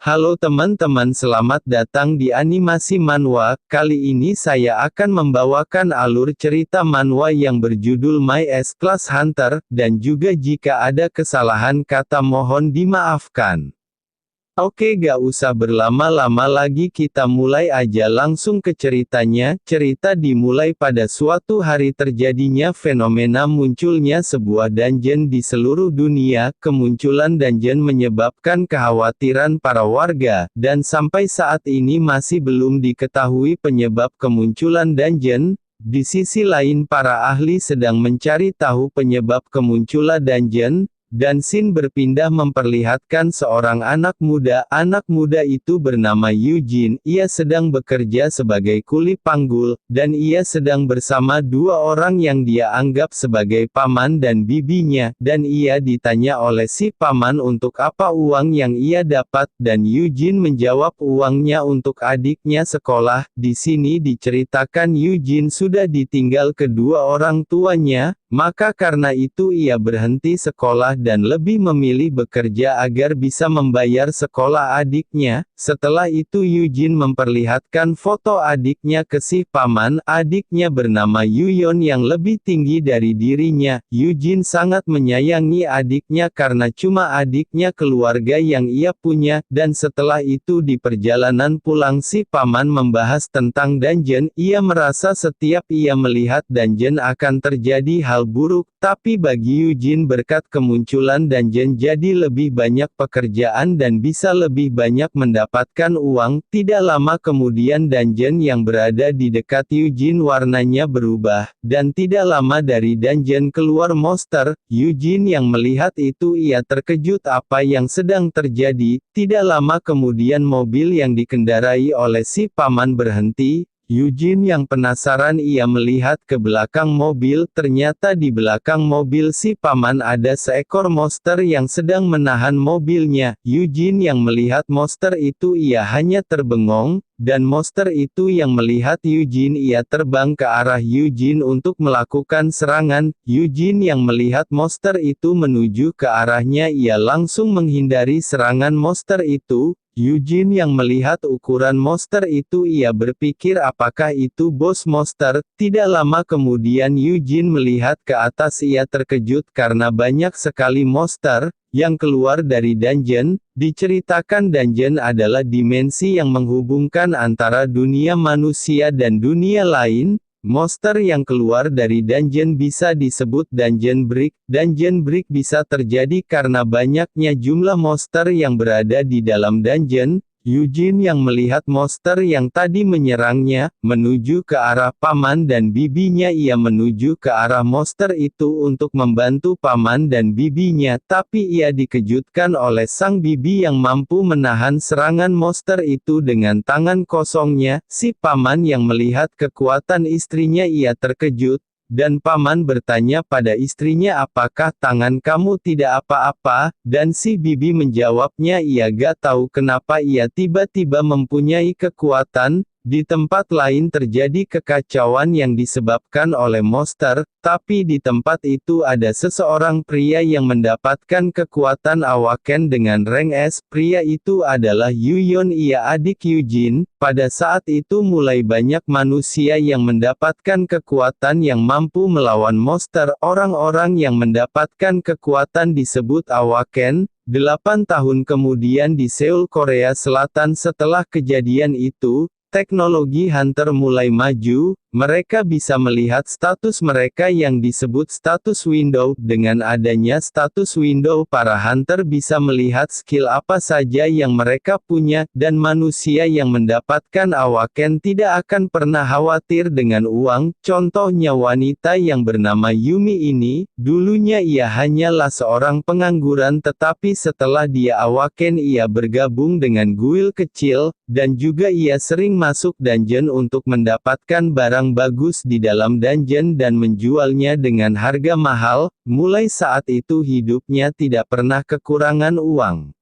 Halo teman-teman, selamat datang di Animasi Manhwa. Kali ini saya akan membawakan alur cerita manhwa yang berjudul My S-Class Hunter, dan juga jika ada kesalahan kata mohon dimaafkan. Oke, gak usah berlama-lama lagi, kita mulai aja langsung ke ceritanya. Cerita dimulai pada suatu hari terjadinya fenomena munculnya sebuah dungeon di seluruh dunia. Kemunculan dungeon menyebabkan kekhawatiran para warga, dan sampai saat ini masih belum diketahui penyebab kemunculan dungeon. Di sisi lain, para ahli sedang mencari tahu penyebab kemunculan dungeon. Dan scene berpindah memperlihatkan seorang anak muda. Anak muda itu bernama Eugene. Ia sedang bekerja sebagai kuli panggul, dan ia sedang bersama dua orang yang dia anggap sebagai paman dan bibinya. Dan ia ditanya oleh si paman untuk apa uang yang ia dapat, dan Eugene menjawab uangnya untuk adiknya sekolah. Di sini diceritakan Eugene sudah ditinggal kedua orang tuanya. Maka karena itu ia berhenti sekolah dan lebih memilih bekerja agar bisa membayar sekolah adiknya. Setelah itu Eugene memperlihatkan foto adiknya ke si paman. Adiknya bernama Yuyeon yang lebih tinggi dari dirinya. Eugene sangat menyayangi adiknya karena cuma adiknya keluarga yang ia punya. Dan setelah itu di perjalanan pulang si paman membahas tentang dungeon. Ia merasa setiap ia melihat dungeon akan terjadi hal buruk, tapi bagi Eugene berkat kemunculan dungeon jadi lebih banyak pekerjaan dan bisa lebih banyak mendapatkan uang. Tidak lama kemudian dungeon yang berada di dekat Eugene warnanya berubah, dan tidak lama dari dungeon keluar monster. Eugene yang melihat itu ia terkejut apa yang sedang terjadi. Tidak lama kemudian mobil yang dikendarai oleh si paman berhenti. Eugene yang penasaran ia melihat ke belakang mobil, ternyata di belakang mobil si paman ada seekor monster yang sedang menahan mobilnya. Eugene yang melihat monster itu ia hanya terbengong, dan monster itu yang melihat Eugene ia terbang ke arah Eugene untuk melakukan serangan. Eugene yang melihat monster itu menuju ke arahnya ia langsung menghindari serangan monster itu. Eugene yang melihat ukuran monster itu ia berpikir apakah itu bos monster. Tidak lama kemudian Eugene melihat ke atas ia terkejut karena banyak sekali monster yang keluar dari dungeon. Diceritakan dungeon adalah dimensi yang menghubungkan antara dunia manusia dan dunia lain. Monster yang keluar dari dungeon bisa disebut dungeon break. Dungeon break bisa terjadi karena banyaknya jumlah monster yang berada di dalam dungeon. Eugene yang melihat monster yang tadi menyerangnya, menuju ke arah paman dan bibinya. Ia menuju ke arah monster itu untuk membantu paman dan bibinya, tapi ia dikejutkan oleh sang bibi yang mampu menahan serangan monster itu dengan tangan kosongnya. Si paman yang melihat kekuatan istrinya ia terkejut. Dan paman bertanya pada istrinya apakah tangan kamu tidak apa-apa, dan si bibi menjawabnya ia gak tahu kenapa ia tiba-tiba mempunyai kekuatan. Di tempat lain terjadi kekacauan yang disebabkan oleh monster, tapi di tempat itu ada seseorang pria yang mendapatkan kekuatan awaken dengan rank S. Pria itu adalah Yuyeon, ia adik Eugene. Pada saat itu mulai banyak manusia yang mendapatkan kekuatan yang mampu melawan monster. Orang-orang yang mendapatkan kekuatan disebut awaken. 8 tahun kemudian di Seoul, Korea Selatan setelah kejadian itu, teknologi hunter mulai maju. Mereka bisa melihat status mereka yang disebut status window. Dengan adanya status window, para hunter bisa melihat skill apa saja yang mereka punya, dan manusia yang mendapatkan awaken tidak akan pernah khawatir dengan uang. Contohnya wanita yang bernama Yumi ini, dulunya ia hanyalah seorang pengangguran tetapi setelah dia awaken ia bergabung dengan guild kecil, dan juga ia sering masuk dungeon untuk mendapatkan barang bagus di dalam dungeon dan menjualnya dengan harga mahal. Mulai saat itu hidupnya tidak pernah kekurangan uang.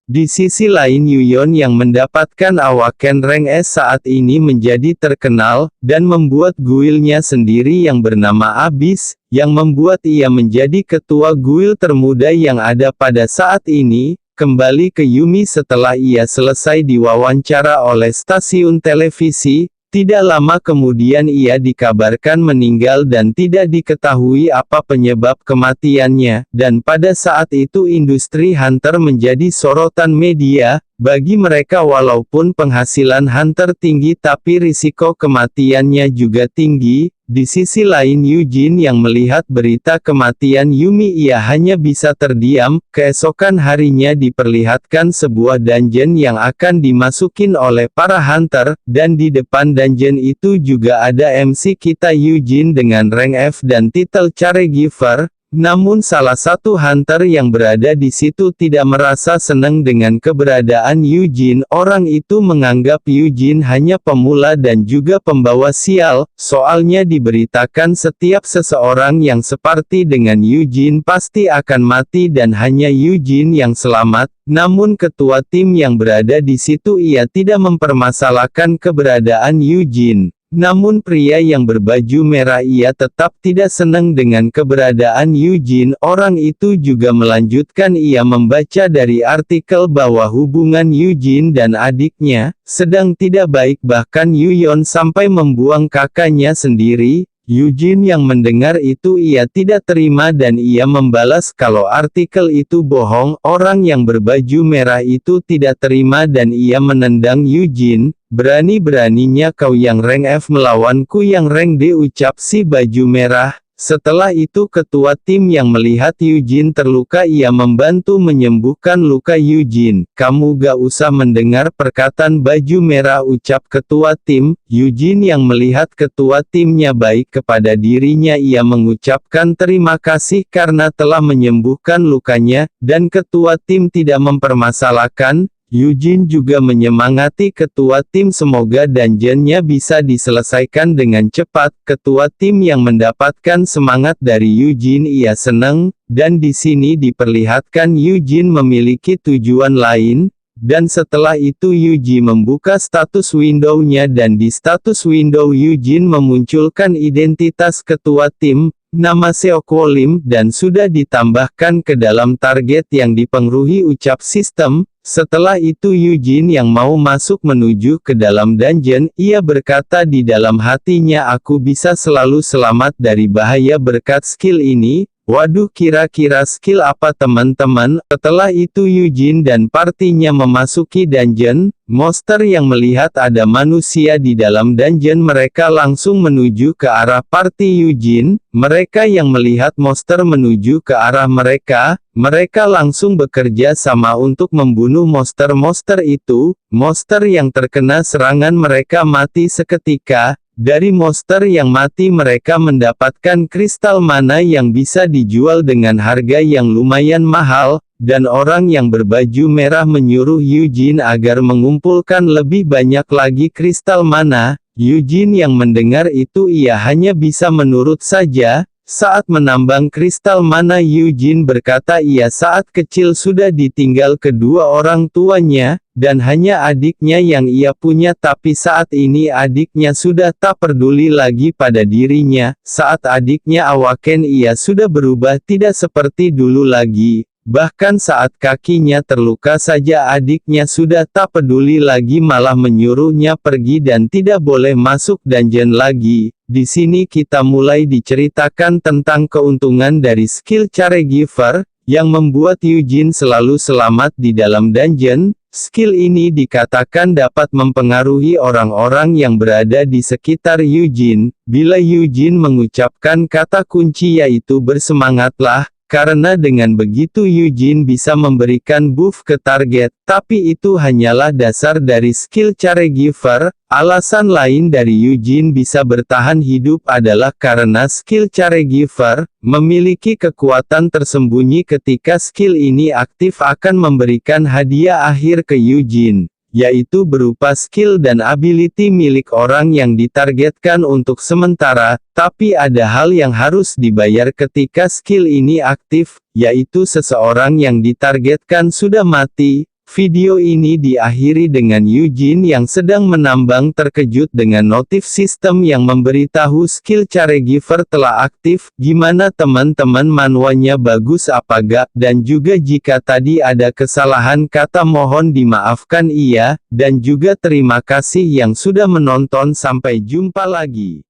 Di sisi lain Yuyeon yang mendapatkan awaken rank S saat ini menjadi terkenal, dan membuat guildnya sendiri yang bernama Abyss, yang membuat ia menjadi ketua guild termuda yang ada pada saat ini. kembali ke Yumi setelah ia selesai diwawancara oleh stasiun televisi. Tidak lama kemudian ia dikabarkan meninggal dan tidak diketahui apa penyebab kematiannya, dan pada saat itu industri Hunter menjadi sorotan media. Bagi mereka walaupun penghasilan Hunter tinggi tapi risiko kematiannya juga tinggi. Di sisi lain Eugene yang melihat berita kematian Yumi ia hanya bisa terdiam. Keesokan harinya diperlihatkan sebuah dungeon yang akan dimasukin oleh para Hunter, dan di depan dungeon itu juga ada MC kita Eugene dengan rank F dan titel Caregiver. Namun salah satu Hunter yang berada di situ tidak merasa senang dengan keberadaan Eugene. Orang itu menganggap Eugene hanya pemula dan juga pembawa sial, soalnya diberitakan setiap seseorang yang seperti dengan Eugene pasti akan mati dan hanya Eugene yang selamat. Namun ketua tim yang berada di situ ia tidak mempermasalahkan keberadaan Eugene. Namun pria yang berbaju merah ia tetap tidak senang dengan keberadaan Eugene. Orang itu juga melanjutkan ia membaca dari artikel bahwa hubungan Eugene dan adiknya sedang tidak baik, bahkan Yuyon sampai membuang kakaknya sendiri. Eugene yang mendengar itu ia tidak terima dan ia membalas kalau artikel itu bohong. Orang yang berbaju merah itu tidak terima dan ia menendang Eugene. Berani-beraninya kau yang rank F melawanku yang rank D, ucap si baju merah. Setelah itu ketua tim yang melihat Eugene terluka ia membantu menyembuhkan luka Eugene. Kamu gak usah mendengar perkataan baju merah, ucap ketua tim. Eugene yang melihat ketua timnya baik kepada dirinya ia mengucapkan terima kasih karena telah menyembuhkan lukanya, dan ketua tim tidak mempermasalahkan. Eugene juga menyemangati ketua tim semoga dungeonnya bisa diselesaikan dengan cepat. Ketua tim yang mendapatkan semangat dari Eugene ia senang, dan di sini diperlihatkan Eugene memiliki tujuan lain. Dan setelah itu Eugene membuka status window-nya dan di status window Eugene memunculkan identitas ketua tim, nama Seokwo Lim, dan sudah ditambahkan ke dalam target yang dipengaruhi ucap sistem. Setelah itu Eugene yang mau masuk menuju ke dalam dungeon, ia berkata di dalam hatinya aku bisa selalu selamat dari bahaya berkat skill ini. Waduh, kira-kira skill apa teman-teman? Setelah itu Eugene dan partinya memasuki dungeon. Monster yang melihat ada manusia di dalam dungeon mereka langsung menuju ke arah party Eugene. Mereka yang melihat monster menuju ke arah mereka, mereka langsung bekerja sama untuk membunuh monster-monster itu. Monster yang terkena serangan mereka mati seketika. Dari monster yang mati mereka mendapatkan kristal mana yang bisa dijual dengan harga yang lumayan mahal, dan orang yang berbaju merah menyuruh Eugene agar mengumpulkan lebih banyak lagi kristal mana. Eugene yang mendengar itu ia hanya bisa menurut saja. Saat menambang kristal mana Eugene berkata ia saat kecil sudah ditinggal kedua orang tuanya, dan hanya adiknya yang ia punya tapi saat ini adiknya sudah tak peduli lagi pada dirinya. Saat adiknya awaken ia sudah berubah tidak seperti dulu lagi. Bahkan saat kakinya terluka saja adiknya sudah tak peduli lagi malah menyuruhnya pergi dan tidak boleh masuk dungeon lagi. Di sini kita mulai diceritakan tentang keuntungan dari skill Caregiver, yang membuat Eugene selalu selamat di dalam dungeon. Skill ini dikatakan dapat mempengaruhi orang-orang yang berada di sekitar Eugene. Bila Eugene mengucapkan kata kunci yaitu bersemangatlah, karena dengan begitu Eugene bisa memberikan buff ke target, tapi itu hanyalah dasar dari skill Caregiver. Alasan lain dari Eugene bisa bertahan hidup adalah karena skill Caregiver memiliki kekuatan tersembunyi. Ketika skill ini aktif akan memberikan hadiah akhir ke Eugene, yaitu berupa skill dan ability milik orang yang ditargetkan untuk sementara, tapi ada hal yang harus dibayar ketika skill ini aktif, yaitu seseorang yang ditargetkan sudah mati. Video ini diakhiri dengan Eugene yang sedang menambang terkejut dengan notif sistem yang memberitahu skill caregiver telah aktif. Gimana teman-teman, manwanya bagus apa gak? Dan juga jika tadi ada kesalahan kata mohon dimaafkan iya, dan juga terima kasih yang sudah menonton. Sampai jumpa lagi.